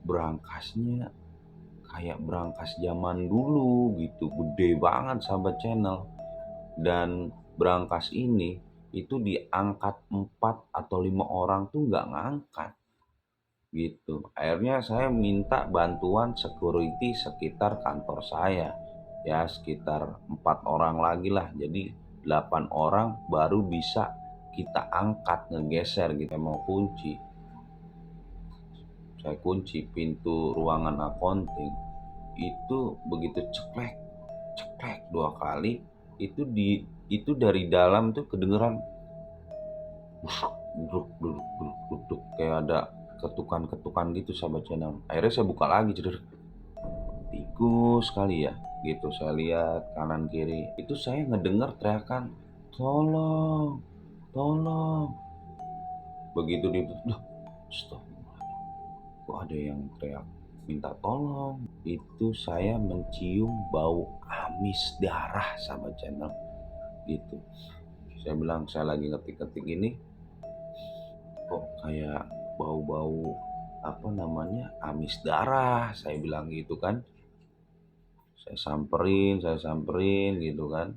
Berangkasnya kayak berangkas zaman dulu gitu, gede banget sahabat channel. Dan berangkas ini itu diangkat 4 atau 5 orang tuh nggak ngangkat gitu. Akhirnya saya minta bantuan security sekitar kantor saya. Ya sekitar 4 orang lagi lah. Jadi 8 orang baru bisa kita angkat, ngegeser gitu. Saya mau kunci. Saya kunci pintu ruangan accounting. Itu begitu ceklek, ceklek 2 kali, itu dari dalam tuh kedengeran duduk duduk duduk duduk kayak ada ketukan-ketukan gitu sahabat channel. Akhirnya saya buka lagi, ceder, tikus kali ya gitu. Saya lihat kanan kiri, itu saya ngedengar teriakan, tolong, tolong. Begitu ditutup, stop, kok ada yang teriak minta tolong. Itu saya mencium bau amis darah sahabat channel gitu. Saya bilang, saya lagi ngetik-ngetik ini, kok kayak bau-bau apa namanya, amis darah, saya bilang gitu kan. Saya samperin gitu kan,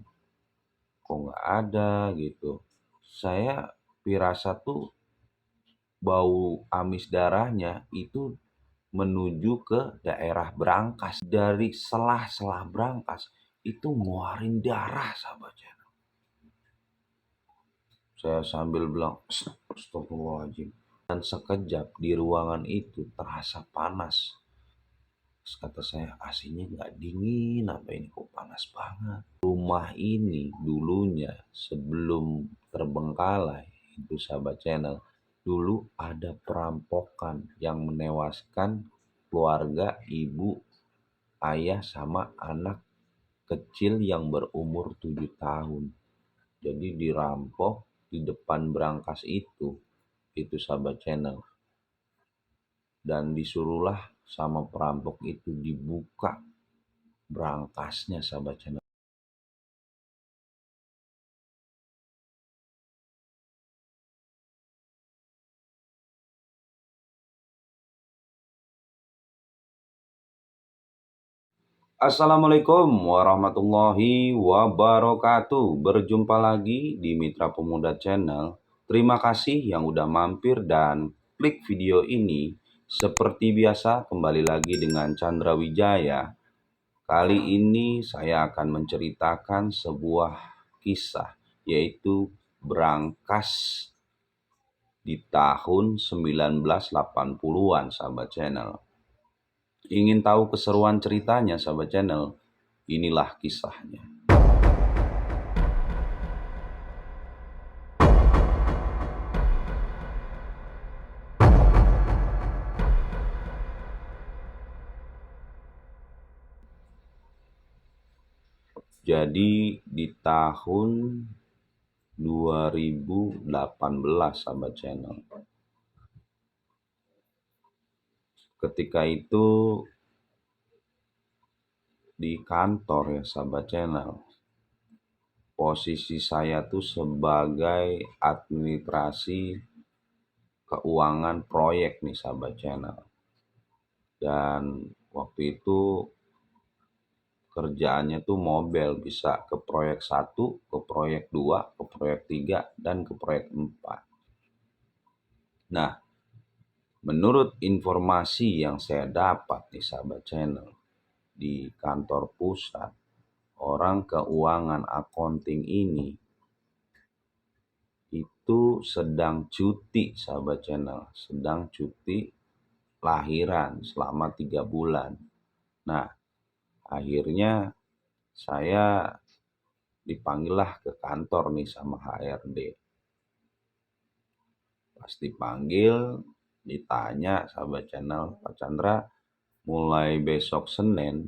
kok nggak ada gitu. Saya pirasat tuh bau amis darahnya itu menuju ke daerah brankas. Dari selah-selah brankas itu ngeluarin darah sahabatnya. Saya sambil bilang, astagfirullahaladzim. Dan sekejap di ruangan itu terasa panas. Terus kata saya, AC-nya nggak dingin, apa ini kok panas banget. Rumah ini dulunya sebelum terbengkalai, itu sahabat channel, dulu ada perampokan yang menewaskan keluarga, ibu, ayah, sama anak kecil yang berumur 7 tahun. Jadi dirampok di depan brankas itu sahabat channel. Dan disuruhlah sama perampok itu dibuka brankasnya sahabat channel. Assalamualaikum warahmatullahi wabarakatuh. Berjumpa lagi di Mitra Pemuda Channel. Terima kasih yang udah mampir dan klik video ini. Seperti biasa, kembali lagi dengan Chandra Wijaya. Kali ini saya akan menceritakan sebuah kisah, yaitu Brankas di tahun 1980-an sahabat channel. Ingin tahu keseruan ceritanya sahabat channel? Inilah kisahnya. Jadi di tahun 2018 sahabat channel. Ketika itu di kantor ya sahabat channel. Posisi saya tuh sebagai administrasi keuangan proyek nih sahabat channel. Dan waktu itu kerjaannya tuh mobile, bisa ke proyek 1, ke proyek 2, ke proyek 3, dan ke proyek 4. Nah, menurut informasi yang saya dapat nih sahabat channel, di kantor pusat, orang keuangan accounting ini itu sedang cuti sahabat channel, sedang cuti lahiran selama 3 bulan. Nah, akhirnya saya dipanggillah ke kantor nih sama HRD. Pas dipanggil, ditanya sahabat channel, Pak Chandra, mulai besok Senin,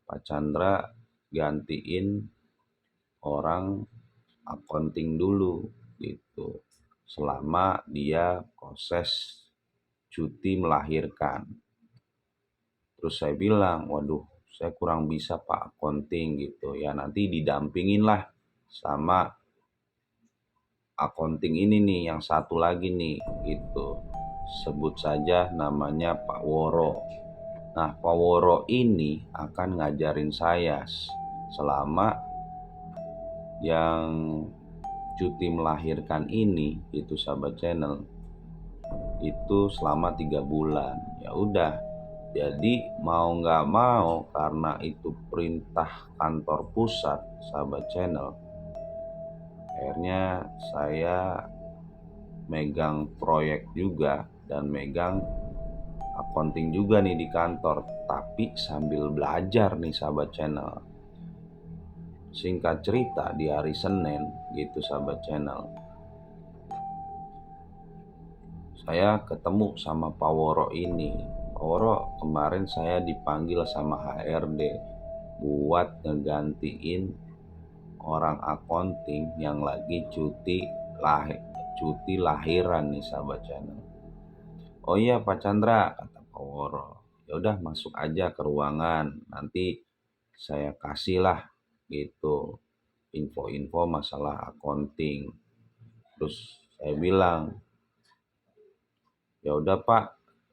Pak Chandra gantiin orang accounting dulu gitu, selama dia proses cuti melahirkan. Terus saya bilang, waduh, saya kurang bisa Pak accounting gitu ya, nanti didampingin lah sama accounting ini nih, yang satu lagi nih gitu. sebut saja namanya Pak Woro. Nah, Pak Woro ini akan ngajarin saya selama yang cuti melahirkan ini, itu sahabat channel, itu selama 3 bulan. Ya udah, jadi mau nggak mau karena itu perintah kantor pusat sahabat channel, akhirnya saya megang proyek juga dan megang accounting juga nih di kantor, tapi sambil belajar nih sahabat channel. Singkat cerita, di hari Senin gitu sahabat channel, saya ketemu sama Pak Woro ini. Pak Woro, kemarin saya dipanggil sama HRD buat ngegantiin orang accounting yang lagi cuti lahiran nih sahabat channel. Oh iya Pak Chandra, kata Pak Woro. Ya udah masuk aja ke ruangan, nanti saya kasih lah gitu info-info masalah accounting. Terus saya bilang, ya udah Pak,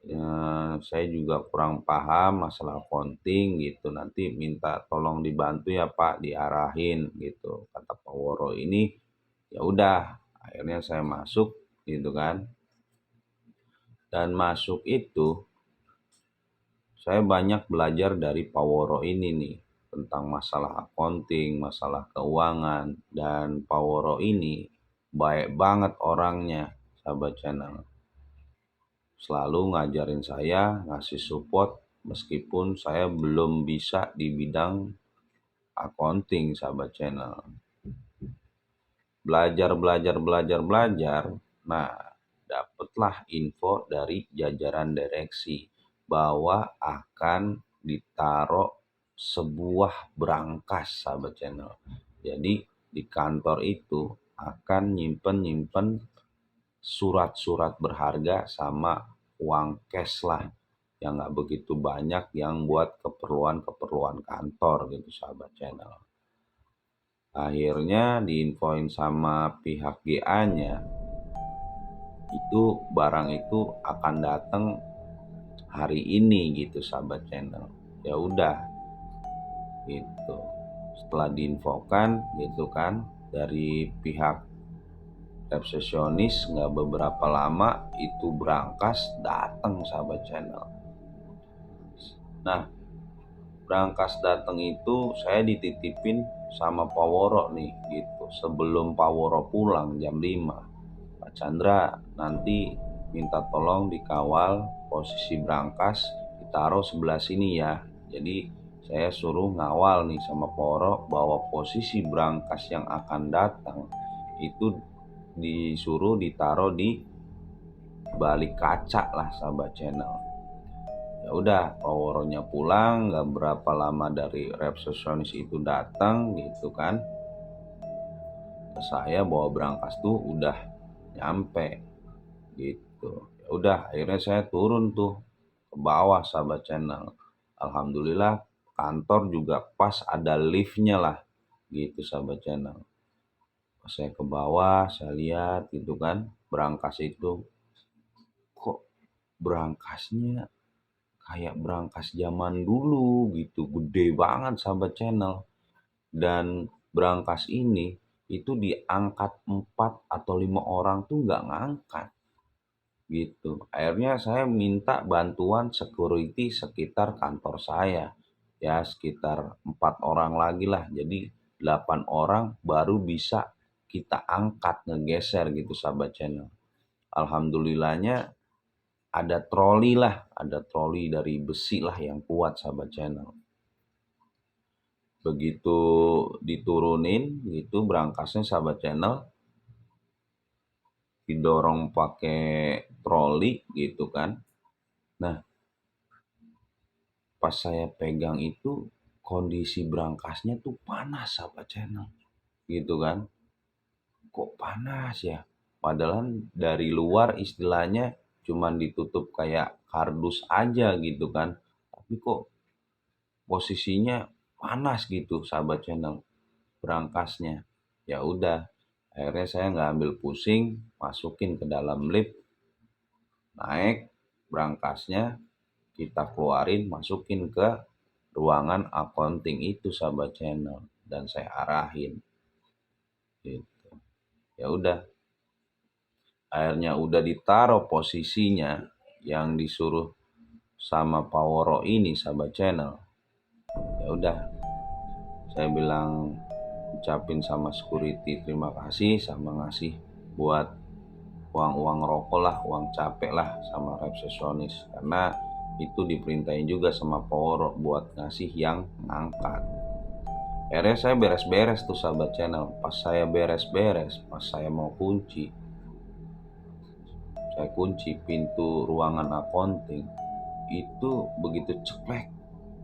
ya, saya juga kurang paham masalah accounting gitu. Nanti minta tolong dibantu ya Pak, diarahin gitu. Kata Pak Woro ini, ya udah. Akhirnya saya masuk gitu kan. Dan masuk itu saya banyak belajar dari Pak Woro ini nih tentang masalah accounting, masalah keuangan, dan Pak Woro ini baik banget orangnya, sahabat channel. Selalu ngajarin saya, ngasih support meskipun saya belum bisa di bidang accounting, sahabat channel. Belajar. Nah, dapatlah info dari jajaran direksi bahwa akan ditaruh sebuah brankas sahabat channel. Jadi di kantor itu akan nyimpen surat-surat berharga sama uang cash lah yang nggak begitu banyak yang buat keperluan kantor gitu sahabat channel. Akhirnya diinfoin sama pihak GA-nya itu barang itu akan datang hari ini gitu sahabat channel. Ya udah gitu. Setelah diinfokan gitu kan dari pihak resepsionis, nggak beberapa lama itu brankas datang sahabat channel. Nah, brankas datang itu saya dititipin sama Pak Woro nih gitu. Sebelum Pak Woro pulang jam 5, Pak Chandra nanti minta tolong dikawal posisi brankas ditaruh sebelah sini ya. Jadi saya suruh ngawal nih sama Pak Woro bahwa posisi brankas yang akan datang itu disuruh ditaruh di balik kaca lah sahabat channel. Ya udah, Pak Woronya pulang, nggak berapa lama dari resepsionis itu datang gitu kan. Saya bawa brankas tuh udah nyampe gitu. Ya udah, akhirnya saya turun tuh ke bawah sahabat channel. Alhamdulillah kantor juga pas ada liftnya lah gitu sahabat channel. Pas saya ke bawah, saya lihat gitu kan brankas itu, kok brankasnya kayak brankas zaman dulu gitu, gede banget sahabat channel. Dan brankas ini itu diangkat 4 atau 5 orang tuh nggak ngangkat gitu. Akhirnya saya minta bantuan security sekitar kantor saya. Ya sekitar 4 orang lagi lah. Jadi 8 orang baru bisa kita angkat ngegeser gitu sahabat channel. Alhamdulillahnya ada troli dari besi lah yang kuat sahabat channel. Begitu diturunin gitu brankasnya sahabat channel, didorong pakai troli gitu kan. Nah, pas saya pegang itu kondisi brankasnya tuh panas sahabat channel gitu kan. Kok panas ya? Padahal dari luar istilahnya cuman ditutup kayak kardus aja gitu kan. Tapi kok posisinya panas gitu sahabat channel brankasnya. Ya udah, akhirnya saya nggak ambil pusing, masukin ke dalam lift, naik berangkasnya, kita keluarin, masukin ke ruangan accounting itu sahabat channel, dan saya arahin gitu. Ya udah, akhirnya udah ditaruh posisinya yang disuruh sama Paworo ini sahabat channel. Ya udah, saya bilang ucapin sama security terima kasih, sama ngasih buat uang rokok lah, uang capek lah sama resepsionis, karena itu diperintahin juga sama Paworo buat ngasih yang ngangkat. Akhirnya saya beres-beres tuh sahabat channel. Pas saya beres-beres, pas saya mau kunci, saya kunci pintu ruangan accounting, itu begitu ceklek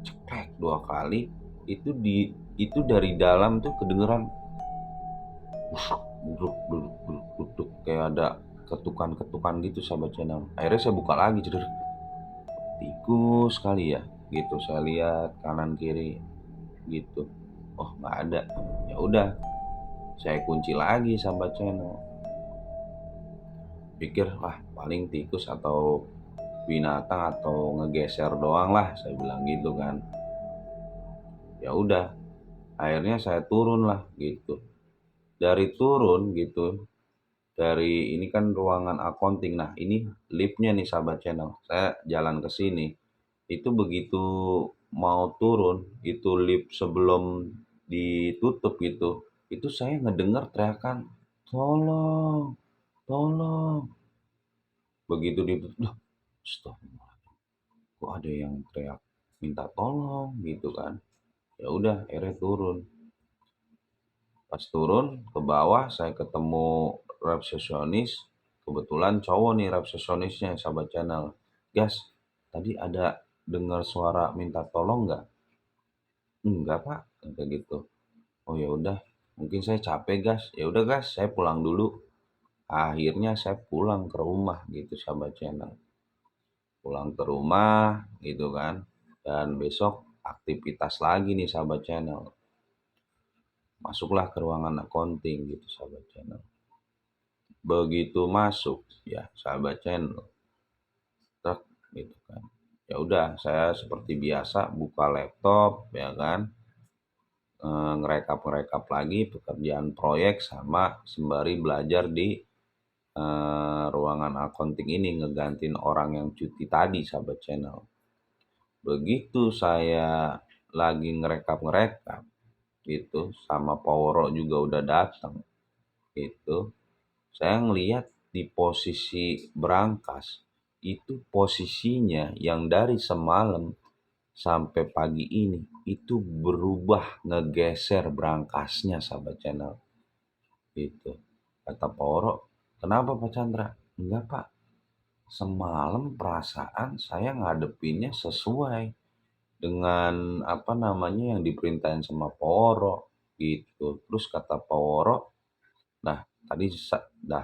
ceklek 2 kali, itu dari dalam tuh kedengeran duduk duduk duduk duduk, kayak ada ketukan-ketukan gitu sahabat channel. Akhirnya saya buka lagi, ceder, tikus kali ya gitu. Saya lihat kanan kiri gitu, oh nggak ada. Ya udah, saya kunci lagi sahabat channel. Pikir wah paling tikus atau binatang atau ngegeser doang lah, saya bilang gitu kan. Ya udah, akhirnya saya turun lah gitu. Dari turun gitu, dari ini kan ruangan accounting. Nah, ini liftnya nih sahabat channel. Saya jalan ke sini. Itu begitu mau turun, itu lift sebelum ditutup gitu. Itu saya ngedengar teriakan, "Tolong, tolong." Begitu ditutup, "Duh, astagfirullah, kok ada yang teriak minta tolong?" gitu kan. Ya udah, akhirnya turun. Pas turun ke bawah, saya ketemu resepsionis. Kebetulan cowok nih resepsionisnya sahabat channel. "Gas, tadi ada dengar suara minta tolong nggak?" "Enggak pak," kata gitu. "Oh ya udah, mungkin saya capek gas." "Ya udah gas, saya pulang dulu." Akhirnya saya pulang ke rumah gitu sahabat channel. Pulang ke rumah gitu kan. Dan besok aktivitas lagi nih sahabat channel. Masuklah ke ruangan accounting gitu sahabat channel. Begitu masuk ya sahabat channel, truk gitu kan. Ya udah, saya seperti biasa buka laptop ya kan, ngerekap lagi pekerjaan proyek sama sembari belajar di ruangan accounting ini, ngegantiin orang yang cuti tadi sahabat channel. Begitu saya lagi ngerekap gitu, sama Poworo juga udah datang gitu, saya ngelihat di posisi berangkas itu, posisinya yang dari semalam sampai pagi ini itu berubah, ngegeser berangkasnya sahabat channel gitu. Kata Poro, "Kenapa Pak Chandra?" "Enggak Pak, semalam perasaan saya ngadepinnya sesuai dengan apa namanya yang diperintahin sama Poro gitu." Terus kata Poro, Nah,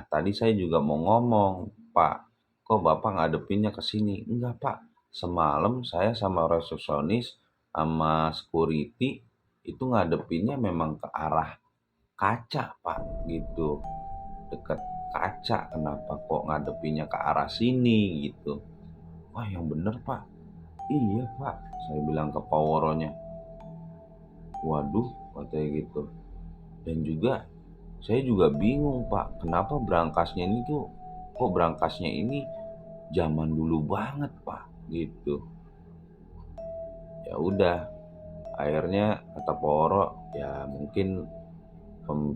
tadi saya juga mau ngomong, "Pak, kok Bapak ngadepinnya ke sini?" "Enggak, Pak. Semalam saya sama resepsionis sama security itu ngadepinnya memang ke arah kaca, Pak." Gitu. Deket kaca, kenapa kok ngadepinnya ke arah sini gitu. "Wah, yang bener, Pak." "Iya, Pak," saya bilang ke Paworonya. "Waduh," katanya gitu. Dan juga saya juga bingung Pak, kenapa berangkasnya ini tuh, kok berangkasnya ini zaman dulu banget Pak, gitu. Ya udah, akhirnya kata Poro, ya mungkin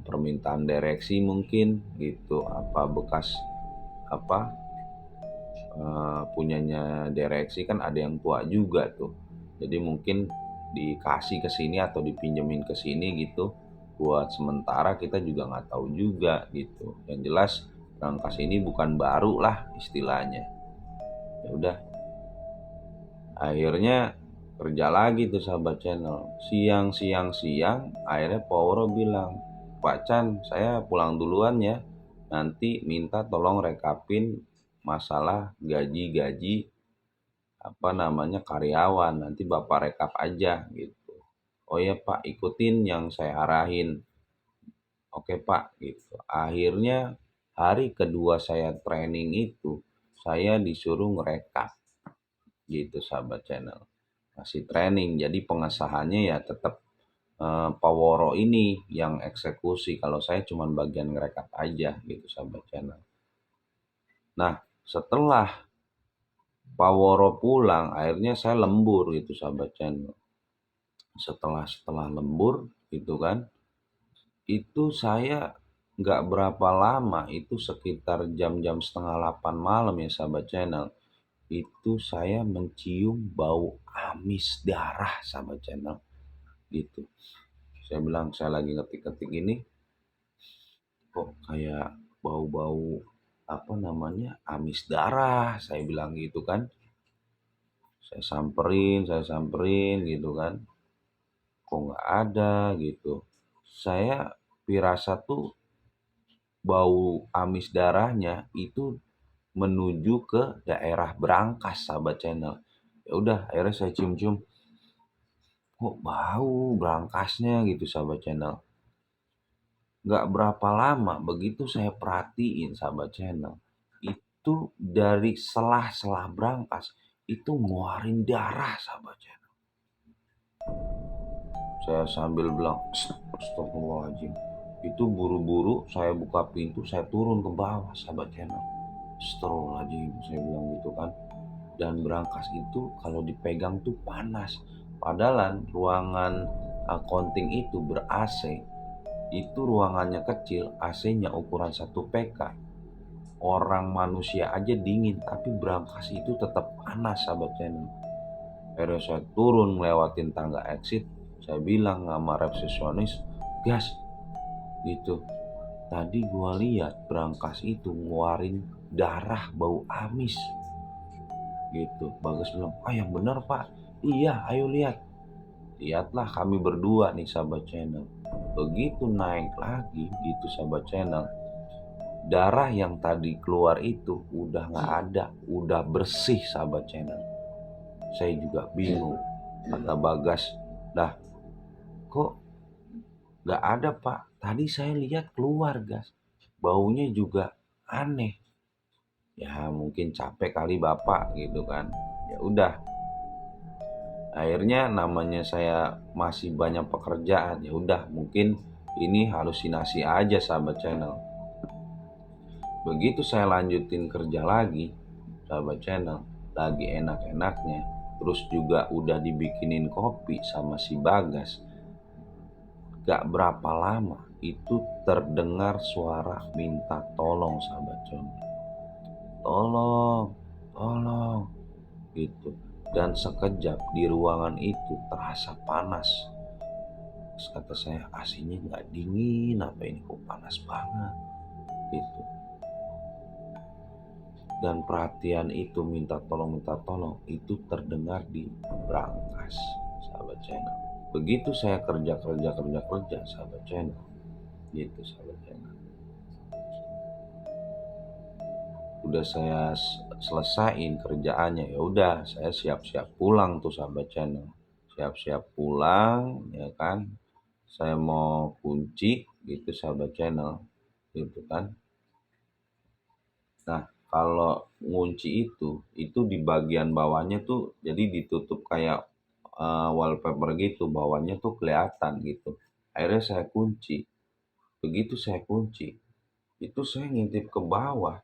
permintaan direksi mungkin gitu, apa bekas apa punyanya direksi kan ada yang tua juga tuh. Jadi mungkin dikasih ke sini atau dipinjemin ke sini gitu, buat sementara, kita juga nggak tahu juga gitu. Yang jelas berangkas ini bukan baru lah istilahnya. Ya udah, akhirnya kerja lagi tuh sahabat channel. Siang, akhirnya Powero bilang, "Pak Chan, saya pulang duluan ya. Nanti minta tolong rekapin masalah gaji-gaji apa namanya karyawan. Nanti Bapak rekap aja gitu." "Oh ya Pak, ikutin yang saya arahin." "Oke Pak," gitu. Akhirnya hari kedua saya training itu, saya disuruh ngerekap gitu sahabat channel. Masih training, jadi pengesahannya ya tetap Pak Woro ini yang eksekusi, kalau saya cuma bagian ngerekap aja gitu sahabat channel. Nah, setelah Pak Woro pulang, akhirnya saya lembur gitu sahabat channel. Setelah lembur gitu kan, itu saya nggak berapa lama, itu sekitar jam-jam setengah 8 malam ya sahabat channel, itu saya mencium bau amis darah sahabat channel gitu. Saya bilang, saya lagi ngetik-ngetik ini, kok kayak bau-bau apa namanya, amis darah, saya bilang gitu kan. Saya samperin gitu kan, kok nggak ada gitu. Saya pirasat tuh bau amis darahnya itu menuju ke daerah Brankas sahabat channel. Ya udah, akhirnya saya cium-cium, kok bau Brankasnya gitu sahabat channel. Nggak berapa lama, begitu saya perhatiin sahabat channel, itu dari selah-selah Brankas itu ngeluarin darah sahabat channel. Saya sambil bilang, astagfirullahaladzim. Itu buru-buru saya buka pintu, saya turun ke bawah sahabat channel. Astagfirullahaladzim, saya bilang gitu kan. Dan Brankas itu kalau dipegang tuh panas. Padahal ruangan accounting itu ber-AC. Itu ruangannya kecil, AC-nya ukuran 1 PK. Orang manusia aja dingin, tapi Brankas itu tetap panas sahabat channel. Akhirnya saya turun ngelewatin tangga exit, saya bilang sama resepsionis, gas gitu, tadi gua lihat Brankas itu ngeluarin darah bau amis gitu. Bagas bilang, ah yang bener pak, iya ayo lihat. Lihatlah kami berdua nih sahabat channel. Begitu naik lagi gitu sahabat channel, darah yang tadi keluar itu udah nggak ada, udah bersih sahabat channel. Saya juga bingung, kata Bagas, dah kok nggak ada pak, tadi saya lihat keluar gas, baunya juga aneh. Ya mungkin capek kali bapak gitu kan. Ya udah, akhirnya namanya saya masih banyak pekerjaan, ya udah mungkin ini halusinasi aja sahabat channel. Begitu saya lanjutin kerja lagi sahabat channel, lagi enak-enaknya, terus juga udah dibikinin kopi sama si Bagas, gak berapa lama itu terdengar suara minta tolong sahabat channel. Tolong, tolong gitu. Dan sekejap di ruangan itu terasa panas. Terus kata saya, AC-nya nggak dingin, apa ini kok panas banget gitu. Dan perhatian itu minta tolong itu terdengar di Brankas sahabat channel. Begitu saya kerja sahabat channel gitu sahabat channel. Udah saya selesain kerjaannya, ya udah saya siap-siap pulang tuh sahabat channel. Siap-siap pulang ya kan. Saya mau kunci gitu sahabat channel gitu kan. Nah, kalau ngunci itu di bagian bawahnya tuh jadi ditutup kayak wallpaper gitu, bawahnya tuh kelihatan gitu. Akhirnya saya kunci. Begitu saya kunci, itu saya ngintip ke bawah,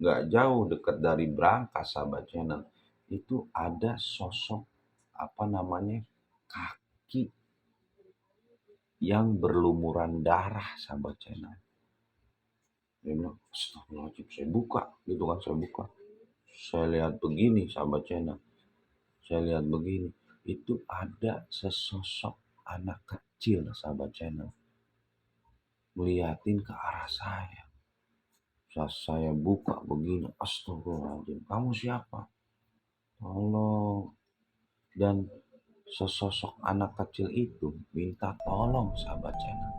nggak jauh dekat dari Brankas sahabat channel, itu ada sosok apa namanya, kaki yang berlumuran darah sahabat channel. Dia bilang, astagfirullahaladzim, saya buka gitu kan, saya lihat begini sahabat channel, saya lihat begini, itu ada sesosok anak kecil sahabat channel melihatin ke arah saya. Saat saya buka begini, astagfirullahaladzim, kamu siapa? Tolong. Dan sesosok anak kecil itu minta tolong sahabat channel,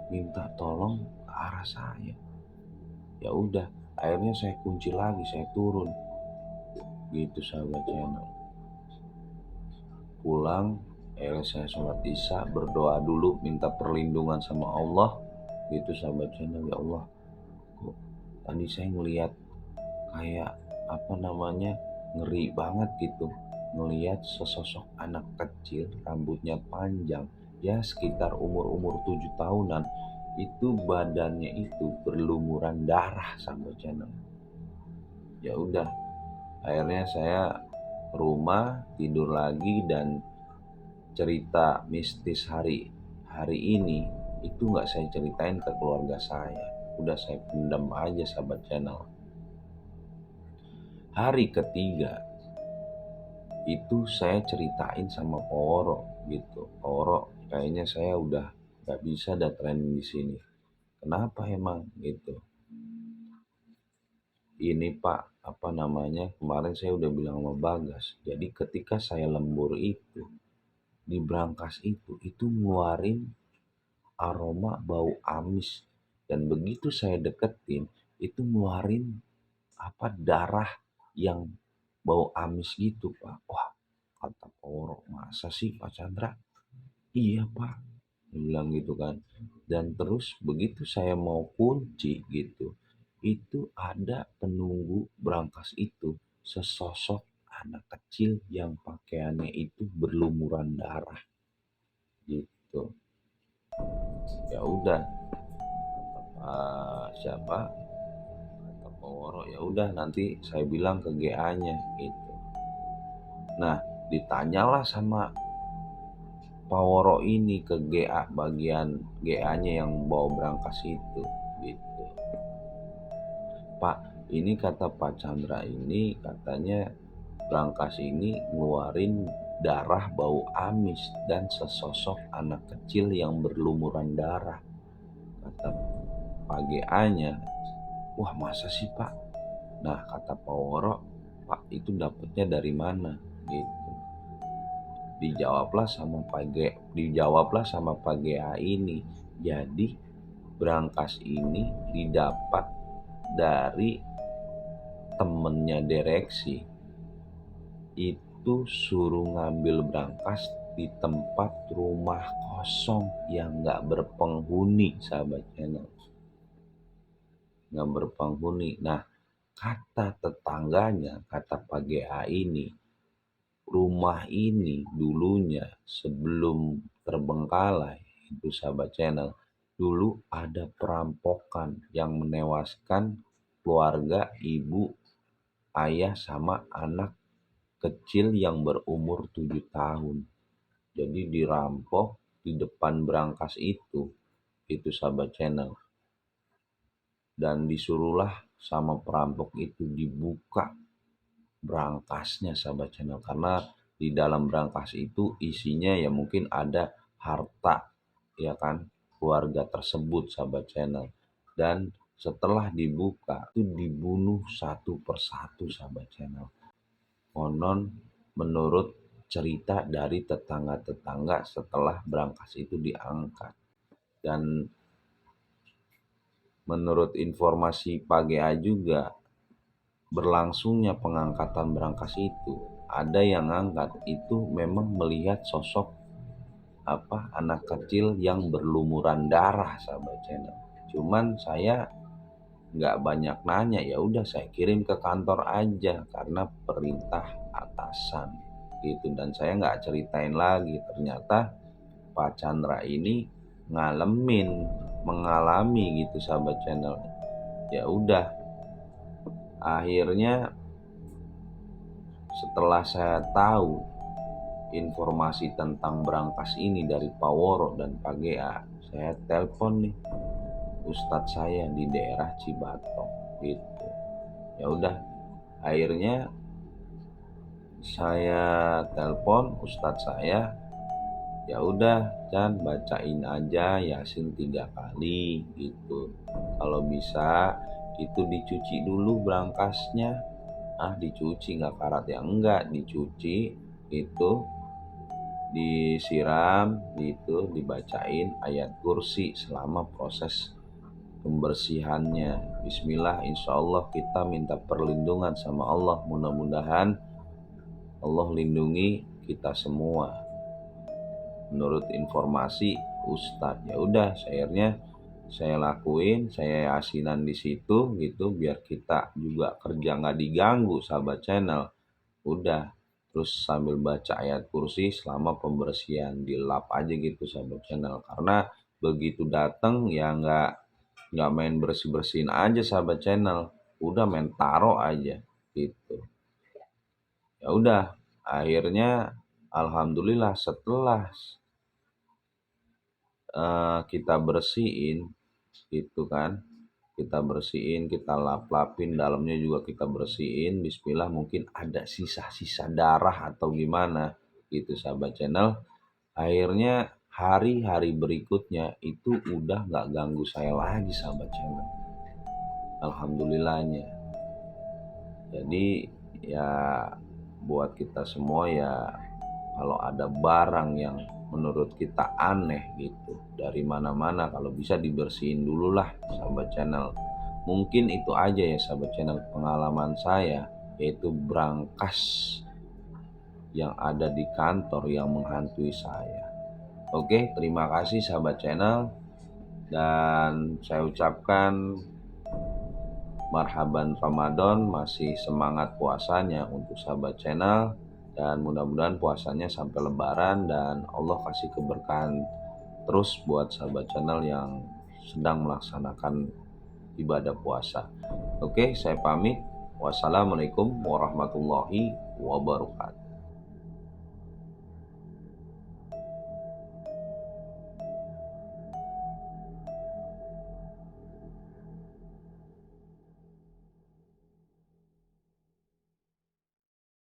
minta tolong ke arah saya. Ya udah, akhirnya saya kunci lagi, saya turun gitu sahabat channel. Pulang, akhirnya saya sholat isya, berdoa dulu, minta perlindungan sama Allah gitu sahabat channel. Ya Allah, kok Tadi saya ngelihat kayak ngeri banget gitu, ngelihat sesosok anak kecil rambutnya panjang, ya sekitar umur-umur 7 tahunan, itu badannya itu berlumuran darah sampai channel. Ya udah, akhirnya saya ke rumah tidur lagi, dan cerita mistis hari hari ini itu nggak saya ceritain ke keluarga saya. Udah saya pendam aja, sahabat channel. Hari ketiga itu saya ceritain sama Poro gitu. Poro, kayaknya saya udah nggak bisa ada training di sini. Kenapa emang gitu? Ini Pak, kemarin saya udah bilang sama Bagas. Jadi ketika saya lembur itu, di brankas itu ngeluarin aroma bau amis. Dan begitu saya deketin, itu ngeluarin darah yang bau amis gitu Pak. Wah, kata Poro, masa sih Pak Chandra? Iya Pak, dia bilang gitu kan. Dan terus begitu saya mau kunci gitu, itu ada penunggu brankas itu, sesosok anak kecil yang pakaiannya itu berlumuran darah gitu. Ya udah, siapa, kata Poro, ya udah nanti saya bilang ke GA-nya gitu. Nah, ditanyalah sama Paworo ini ke GA, bagian GA-nya yang bawa brankas itu gitu. Pak, ini kata Pak Chandra ini katanya brankas ini ngeluarin darah bau amis dan sesosok anak kecil yang berlumuran darah. Kata Pak GA-nya, wah masa sih Pak? Nah kata Paworo, Pak itu dapetnya dari mana? Gitu. Dijawablah sama Pak GA ini. Jadi brankas ini didapat dari temennya direksi. Itu suruh ngambil brankas di tempat rumah kosong yang gak berpenghuni, sahabat channel. Gak berpenghuni. Nah, kata tetangganya, kata Pak GA ini, rumah ini dulunya sebelum terbengkalai, itu sahabat channel, dulu ada perampokan yang menewaskan keluarga ibu, ayah sama anak kecil yang berumur 7 tahun. Jadi dirampok di depan brankas itu sahabat channel. Dan disuruhlah sama perampok itu dibuka brankasnya, sahabat channel, karena di dalam brankas itu isinya ya mungkin ada harta, ya kan, keluarga tersebut, sahabat channel. Dan setelah dibuka itu dibunuh satu persatu, sahabat channel. Konon menurut cerita dari tetangga-tetangga setelah brankas itu diangkat. Dan menurut informasi Pak GA juga, berlangsungnya pengangkatan brankas itu, ada yang angkat itu memang melihat sosok anak kecil yang berlumuran darah, sahabat channel. Cuman saya nggak banyak nanya, ya udah saya kirim ke kantor aja karena perintah atasan gitu. Dan saya nggak ceritain lagi, ternyata Pak Chandra ini mengalami gitu, sahabat channel. Ya udah, akhirnya setelah saya tahu informasi tentang brankas ini dari Pak Woro dan Pak GA, saya telepon nih ustadz saya di daerah Cibatok gitu. Ya udah, akhirnya saya telepon ustadz saya, ya udah Chan, bacain aja Yasin 3 kali gitu. Kalau bisa itu dicuci dulu brankasnya. Dicuci nggak karat ya? Enggak, dicuci itu, disiram gitu, dibacain ayat kursi selama proses pembersihannya. Bismillah, insya Allah kita minta perlindungan sama Allah. Mudah-mudahan Allah lindungi kita semua. Menurut informasi Ustadz, ya udah, akhirnya saya lakuin, saya asinan di situ gitu biar kita juga kerja nggak diganggu sahabat channel. Udah, terus sambil baca ayat kursi selama pembersihan di lap aja gitu sahabat channel. Karena begitu dateng ya nggak main bersih-bersihin aja sahabat channel, udah main taro aja gitu. Ya udah, akhirnya alhamdulillah setelah kita bersihin gitu kan, kita bersihin, kita lap-lapin, dalamnya juga kita bersihin, bismillah, mungkin ada sisa-sisa darah atau gimana gitu sahabat channel. Akhirnya hari-hari berikutnya itu udah nggak ganggu saya lagi sahabat channel, alhamdulillahnya. Jadi ya buat kita semua ya, kalau ada barang yang menurut kita aneh gitu dari mana-mana, kalau bisa dibersihin dulu lah sahabat channel. Mungkin itu aja ya sahabat channel pengalaman saya, yaitu brankas yang ada di kantor yang menghantui saya. Oke, terima kasih sahabat channel, dan saya ucapkan marhaban Ramadan, masih semangat puasanya untuk sahabat channel, dan mudah-mudahan puasanya sampai lebaran dan Allah kasih keberkahan terus buat sahabat channel yang sedang melaksanakan ibadah puasa. Oke, saya pamit. Wassalamualaikum warahmatullahi wabarakatuh.